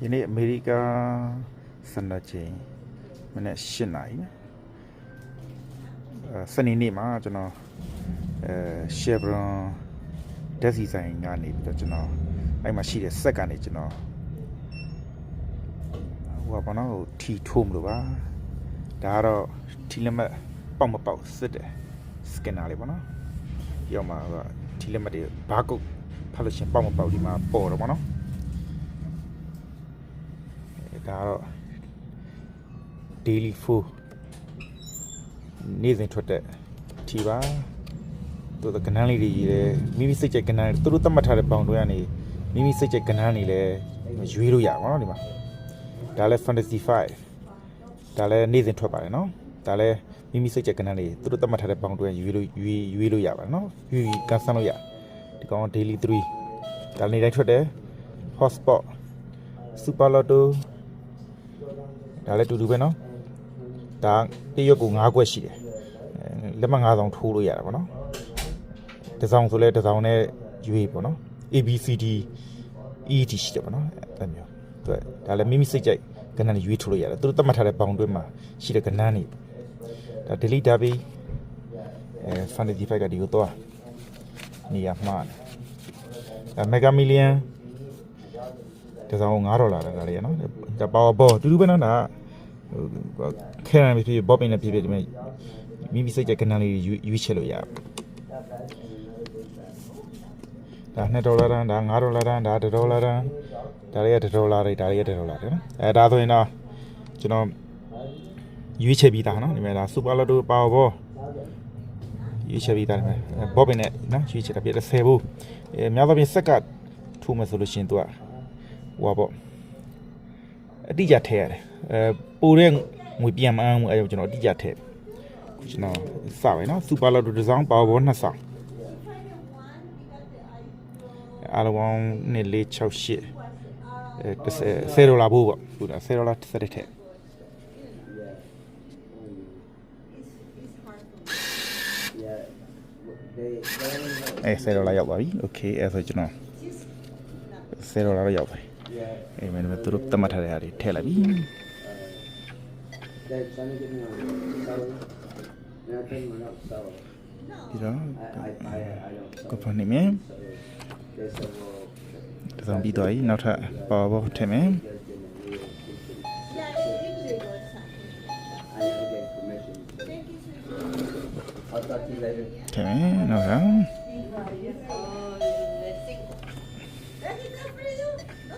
ယနေ့အမေရိကစံတော်ချိန်မနေ့8 နာရီစနေနေ့မှာကျွန်တော်Chevron ဓာတ်ဆီဆိုင်ကနေပြီးတော့ကျွန်တော်အဲ့မှာရှိတဲ့စက်ကနေကျွန်တော်ဟိုကဘာလို့ထီထိုးမလို့ပါဒါကတော့ထီလက်မှတ်ပေါက်မပေါက်စစ်တယ်စကင်နာလေးပေါ့နော်ရောက်မှာကထီလက်မှတ်တွေဘာကုတ်ဖတ်လို့ရှင်ပေါက်မပေါက်ဒီမှာပေါ်တော့ပေါ့နော်ဒါတော့ daily food နေ့စဉ်ထွက်တဲ့ထီပါသူကကနန်းလေးတွေရေးတယ်မိမိစိတ်ကြိုက်ကနန်းသူတို့သတ်မှတ်ထားတဲ့ပေါင်တွေကနေမိမိစိတ်ကြိုက်ကနန်းတွေလည်းရွေးလို့ရပါတော့ဒီမှာဒါလည်း fantasy 5ဒါလည်းနေ့စဉ်ထွက်ပါတယ်နော်ဒါလည်းမိမိစိတ်ကြိုက်ကနန်းတွေသူတို့သတ်မှတ်ထားတဲ့ပေါင်တွေရွေးလို့ရပါတယ်နော်ရွေးကန်ဆန်းလို့ရဒီကောင် daily 3ဒါနေ့တိုင်းထွက်တယ် hotspot super lottoဒါလည်းတူတူပဲနော်ဒါတရွက်ကို9ခွက်ရှိတယ်လက်မှတ်9000ထိုးလို့ရတာပေါ့နော်တစ်စောင်ဆိုလဲတစ်စောင်နဲ့ရွေးပေါ့နော် ABCD ET ရှိတယ်ပေါ့နော်အဲ့မျိုးသူဒါလည်းမိမိစိတ်ကြိုက်ကဏ္ဍနဲ့ရွေးထိုးလို့ရတယ်သူတို့သတ်မှတ်ထားတဲ့ပေါင်တွင်းမှာရှိတဲ့ကဏ္ဍနေဒါ delete ဒါပြီးfantasy 5ကဒီကိုတော့နေရာမှာmega million တစ်စောင်$9ဒါလေးရနော်ဒါ power ball တူတူပဲနော်ဒါခဲရံဖြစ်ဘောပင်းနဲ့ဖြစ်ဒီမှာမိမိစိတ်ကြကဏ္ဍလေးရွေးချက်လို့ရဒါ$2တန်းဒါ$5တန်းဒါ$1တန်းဒါလေးက$1တွေဒါလေးက$တွေနော်ဒါဆိုရင်တော့ကျွန်တော်ရွေးချက်ပြီးသားနော်ဒီမှာဒါ super lotto power ball ရွေးချက်ပြီးသားဒီမှာဘောပင်းနဲ့နော်ရွေးချက်တာပြည့်10ဘူးများသောဖြင့်စက်ကထိုးမယ်ဆိုလို့ရှိရင်သူကဟိုပါပေါ့အတိအကျထည့်ရတယ်ပိုတဲ့ငွေပြန်မအောင်အဲကျွန်တော်အတိအကျထည့်ကျွန်တော်စပါနော်စူပါလော်တိုတစ်စောင်းပါဘော2ဆောင်အားလုံး2468$10ဘူးပေါ့ဟုတ်လား$10တစ်ဆက်ထည့်$10ရောက်ပါပြီโอเคအဲ့ဆိုကျွန်တော်$10ရောက်ပါအဲ့မဲ့သူတို့တတ်မှတ်ထားတဲ့ဟာတွေထည့်လိုက်ပြီဒီတော့ကဖန်နေမယ်ဒါဆိုပြီးတော့နောက်ထပ်ပါဘောထည့်မယ်ထည့်မယ်နောက်ထပ်